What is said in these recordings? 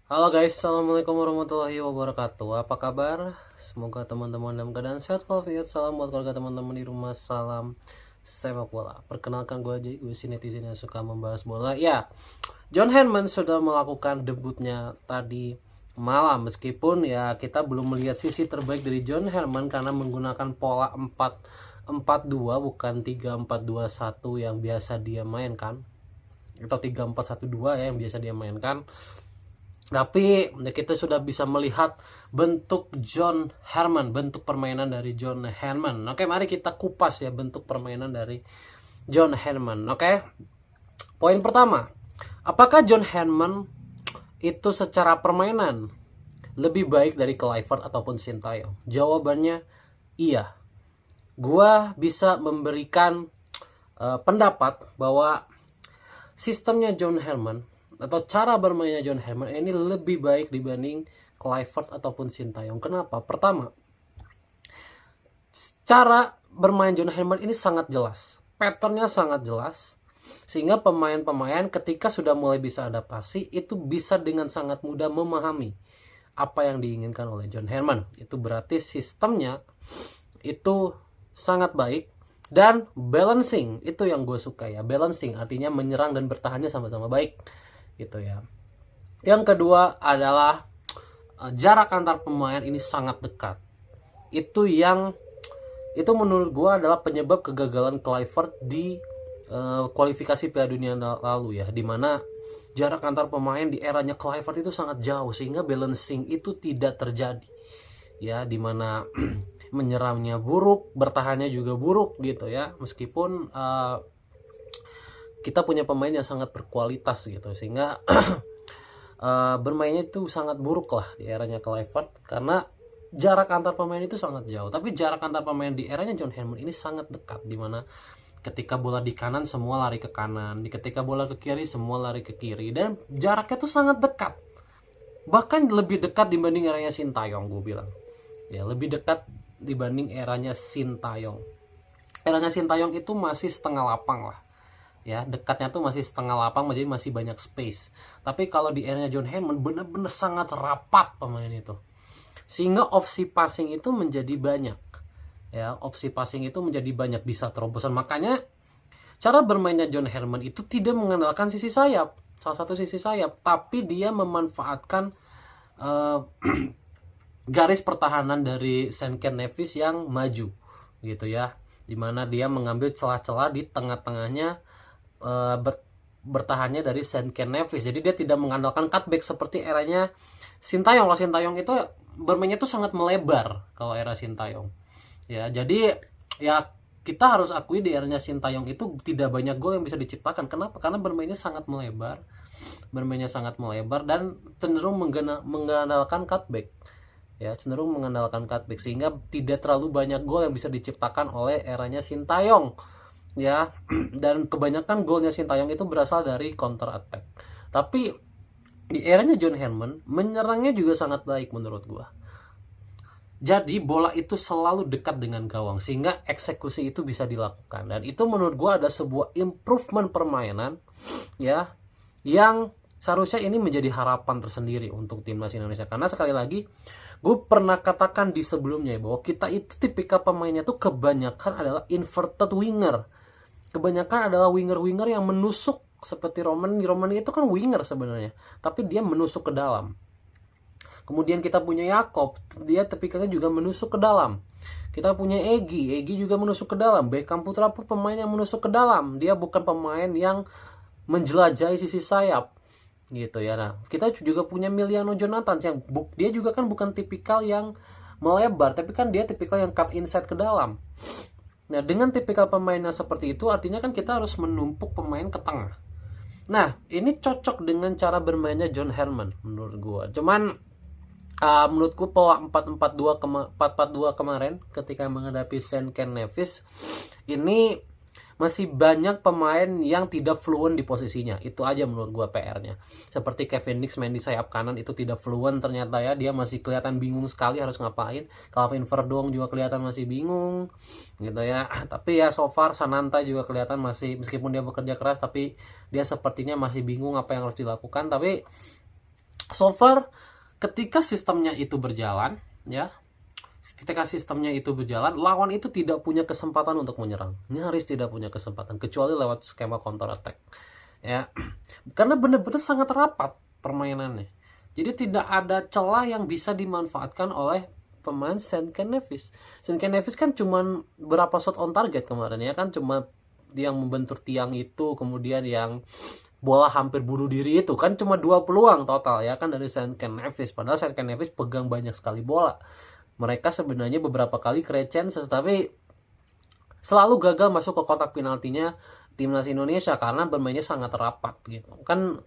Halo guys, assalamualaikum warahmatullahi wabarakatuh. Apa kabar? Semoga teman-teman dalam keadaan sehat walafiat. Salam buat keluarga teman-teman di rumah. Salam sepak bola. Perkenalkan gue aja, gue si netizen yang suka membahas bola. Ya, John Heyman sudah melakukan debutnya tadi malam. Meskipun ya kita belum melihat sisi terbaik dari John Heyman karena menggunakan pola 4-4-2 bukan 3-4-2-1 yang biasa dia mainkan, atau 3-4-1-2 ya yang biasa dia mainkan. Tapi ya, kita sudah bisa melihat bentuk John Heyman, bentuk permainan dari John Heyman. Oke, mari kita kupas ya bentuk permainan dari John Heyman. Oke, poin pertama, apakah John Heyman itu secara permainan lebih baik dari Kluivert ataupun Sintayong? Jawabannya iya. Gua bisa memberikan pendapat bahwa sistemnya John Heyman atau cara bermainnya John Heyman ini lebih baik dibanding Kluivert ataupun Sintayong. Kenapa? Pertama, cara bermain John Heyman ini sangat jelas, patternnya sangat jelas, sehingga pemain-pemain ketika sudah mulai bisa adaptasi itu bisa dengan sangat mudah memahami apa yang diinginkan oleh John Heyman. Itu berarti sistemnya itu sangat baik. Dan balancing, itu yang gue suka ya. Balancing artinya menyerang dan bertahannya sama-sama baik gitu ya. Yang kedua adalah jarak antar pemain ini sangat dekat. Itu menurut gue adalah penyebab kegagalan Kluivert di kualifikasi Piala Dunia lalu ya, dimana jarak antar pemain di eranya Kluivert itu sangat jauh sehingga balancing itu tidak terjadi ya, dimana menyerangnya buruk, bertahannya juga buruk gitu ya, meskipun kita punya pemain yang sangat berkualitas gitu, sehingga bermainnya itu sangat buruk lah di eranya Kluivert karena jarak antar pemain itu sangat jauh. Tapi jarak antar pemain di eranya John Heyman ini sangat dekat, dimana ketika bola di kanan semua lari ke kanan, ketika bola ke kiri semua lari ke kiri, dan jaraknya tuh sangat dekat, bahkan lebih dekat dibanding eranya Sintayong. Gue bilang ya lebih dekat dibanding eranya Sintayong. Eranya Sintayong itu masih setengah lapang lah ya, dekatnya tuh masih setengah lapang, jadi masih banyak space. Tapi kalau di eranya John Heyman bener-bener sangat rapat pemain itu, sehingga opsi passing itu menjadi banyak ya, opsi passing itu menjadi banyak, bisa terobosan. Makanya cara bermainnya John Heyman itu tidak mengandalkan sisi sayap, salah satu sisi sayap, tapi dia memanfaatkan uh, garis pertahanan dari Saint Nevis yang maju gitu ya, dimana dia mengambil celah-celah di tengah-tengahnya bertahannya dari Saint Nevis. Jadi dia tidak mengandalkan cutback seperti eranya Sintayong. Kalau Sintayong itu bermainnya tuh sangat melebar kalau era Sintayong ya. Jadi ya kita harus akui di eranya Sintayong itu tidak banyak gol yang bisa diciptakan. Kenapa? Karena bermainnya sangat melebar, dan cenderung mengandalkan cutback ya, sehingga tidak terlalu banyak gol yang bisa diciptakan oleh eranya Sintayong ya. Dan kebanyakan golnya Sintayong itu berasal dari counter attack. Tapi di eranya John Heyman menyerangnya juga sangat baik menurut gua. Jadi bola itu selalu dekat dengan gawang sehingga eksekusi itu bisa dilakukan, dan itu menurut gua ada sebuah improvement permainan ya, yang seharusnya ini menjadi harapan tersendiri untuk timnas Indonesia. Karena sekali lagi gue pernah katakan di sebelumnya bahwa kita itu tipikal pemainnya tuh kebanyakan adalah inverted winger. Kebanyakan adalah winger-winger yang menusuk, seperti Roman itu kan winger sebenarnya, tapi dia menusuk ke dalam. Kemudian kita punya Yakob, dia tipikalnya juga menusuk ke dalam. Kita punya Egy juga menusuk ke dalam. Beckham Putra pun pemain yang menusuk ke dalam. Dia bukan pemain yang menjelajahi sisi sayap gitu ya. Nah, kita juga punya Miliano Jonathan yang dia juga kan bukan tipikal yang melebar, tapi kan dia tipikal yang cut inside ke dalam. Nah, dengan tipikal pemainnya seperti itu, artinya kan kita harus menumpuk pemain ke tengah. Nah, ini cocok dengan cara bermainnya John Heyman menurut gue. Cuman menurutku pola 4-4-2 kemarin ketika menghadapi Saint Nevis ini masih banyak pemain yang tidak fluent di posisinya. Itu aja menurut gua PR-nya. Seperti Kevin Dix main di sayap kanan itu tidak fluent ternyata ya. Dia masih kelihatan bingung sekali harus ngapain. Calvin Verdong juga kelihatan masih bingung gitu ya. Tapi ya so far Sananta juga kelihatan masih, meskipun dia bekerja keras, tapi dia sepertinya masih bingung apa yang harus dilakukan. Tapi So far ketika sistemnya itu berjalan, ya, ketika sistemnya itu berjalan, lawan itu tidak punya kesempatan untuk menyerang. Nyaris tidak punya kesempatan kecuali lewat skema counter attack. Ya. Karena benar-benar sangat rapat permainannya. Jadi tidak ada celah yang bisa dimanfaatkan oleh pemain St. Nevis. St. Nevis kan cuman berapa shot on target kemarin ya kan, cuma yang membentur tiang itu, kemudian yang bola hampir bunuh diri itu kan cuma 2 peluang total ya kan dari St. Nevis. Padahal St. Nevis pegang banyak sekali bola. Mereka sebenarnya beberapa kali create chances tapi selalu gagal masuk ke kotak penaltinya timnas Indonesia karena bermainnya sangat rapat gitu. Kan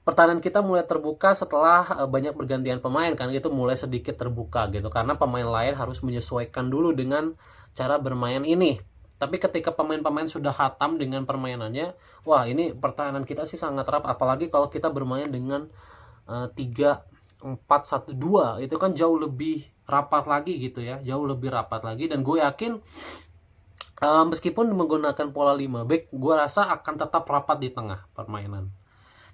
pertahanan kita mulai terbuka setelah banyak pergantian pemain kan, gitu mulai sedikit terbuka gitu karena pemain lain harus menyesuaikan dulu dengan cara bermain ini. Tapi ketika pemain-pemain sudah hatam dengan permainannya, wah ini pertahanan kita sih sangat rapat. Apalagi kalau kita bermain dengan 3-4-1-2, itu kan jauh lebih rapat lagi gitu ya, jauh lebih rapat lagi. Dan gue yakin meskipun menggunakan pola 5 back, gue rasa akan tetap rapat di tengah permainan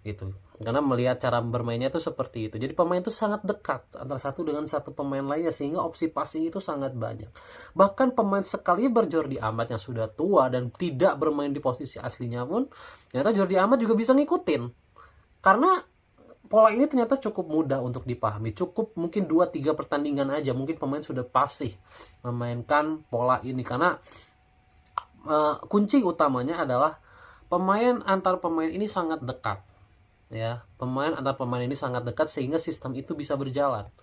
gitu. Karena melihat cara bermainnya itu seperti itu. Jadi pemain itu sangat dekat antara satu dengan satu pemain lainnya sehingga opsi passing itu sangat banyak. Bahkan pemain sekali Jordi Amat yang sudah tua dan tidak bermain di posisi aslinya pun, ternyata Jordi Amat juga bisa ngikutin. Karena pola ini ternyata cukup mudah untuk dipahami. Cukup mungkin 2-3 pertandingan aja mungkin pemain sudah fasih memainkan pola ini. Karena kunci utamanya adalah antar pemain ini sangat dekat. Ya, pemain antar pemain ini sangat dekat sehingga sistem itu bisa berjalan.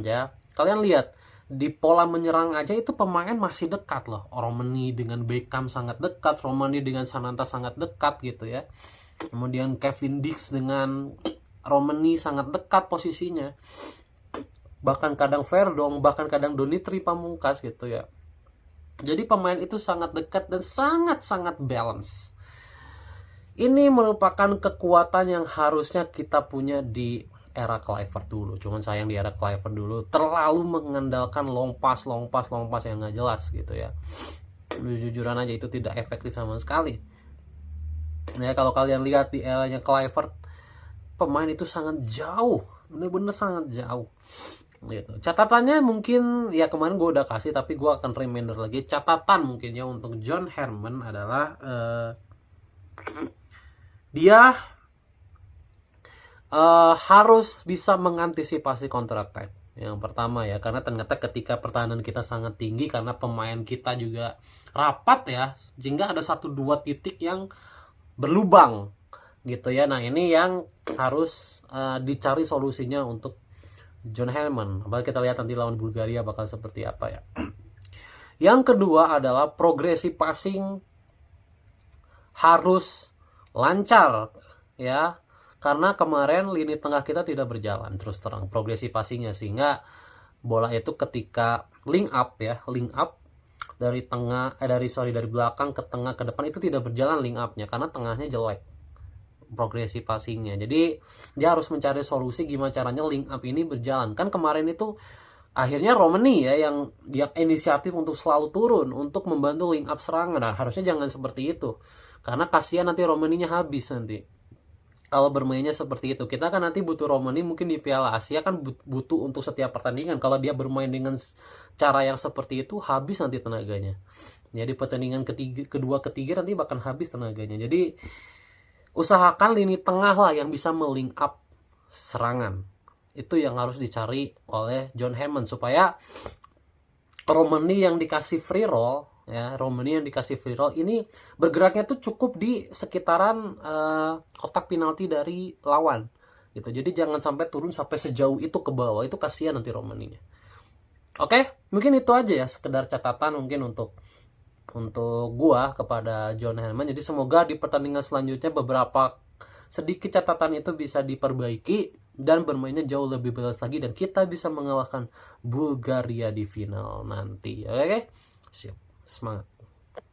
Ya, kalian lihat di pola menyerang aja itu pemain masih dekat loh. Romani dengan Beckham sangat dekat, Romani dengan Sananta sangat dekat gitu ya. Kemudian Kevin Dix dengan Romani sangat dekat posisinya. Bahkan kadang Verdong, bahkan kadang Donitri Pamungkas gitu ya. Jadi pemain itu sangat dekat dan sangat-sangat balance. Ini merupakan kekuatan yang harusnya kita punya di era Kluivert dulu. Cuman sayang di era Kluivert dulu terlalu mengandalkan long pass yang nggak jelas gitu ya. Jujuran aja itu tidak efektif sama sekali. Ya kalau kalian lihat di eranya Kluivert, pemain itu sangat jauh, bener-bener sangat jauh. Gitu. Catatannya mungkin ya kemarin gue udah kasih tapi gue akan reminder lagi. Catatan mungkin ya untuk John Herman adalah dia harus bisa mengantisipasi counter attack. Yang pertama ya, karena ternyata ketika pertahanan kita sangat tinggi karena pemain kita juga rapat ya, sehingga ada 1-2 titik yang berlubang gitu ya. Nah ini yang harus dicari solusinya untuk John Herman. Apalagi kita lihat nanti lawan Bulgaria bakal seperti apa ya. Yang kedua adalah progresi passing harus lancar ya, karena kemarin lini tengah kita tidak berjalan terus terang progresi passingnya, sehingga bola itu ketika link up dari belakang ke tengah ke depan itu tidak berjalan link upnya karena tengahnya jelek progresi passingnya. Jadi dia harus mencari solusi gimana caranya link up ini berjalan. Kan kemarin itu akhirnya Romani ya yang dia inisiatif untuk selalu turun untuk membantu link up serangan. Nah, harusnya jangan seperti itu. Karena kasihan nanti Romaninya habis nanti. Kalau bermainnya seperti itu. Kita kan nanti butuh Romani mungkin di Piala Asia kan butuh untuk setiap pertandingan. Kalau dia bermain dengan cara yang seperti itu habis nanti tenaganya. Jadi pertandingan kedua ketiga nanti bahkan habis tenaganya. Jadi usahakan lini tengah lah yang bisa melink up serangan. Itu yang harus dicari oleh John Herman supaya Romani yang dikasih free roll ya, Romani yang dikasih free roll ini bergeraknya tuh cukup di sekitaran kotak penalti dari lawan gitu. Jadi jangan sampai turun sampai sejauh itu ke bawah, itu kasihan nanti Romaninya. Oke, mungkin itu aja ya sekedar catatan mungkin untuk gua kepada John Herman. Jadi semoga di pertandingan selanjutnya beberapa sedikit catatan itu bisa diperbaiki dan bermainnya jauh lebih bagus lagi dan kita bisa mengalahkan Bulgaria di final nanti. Oke? Siap. Semangat.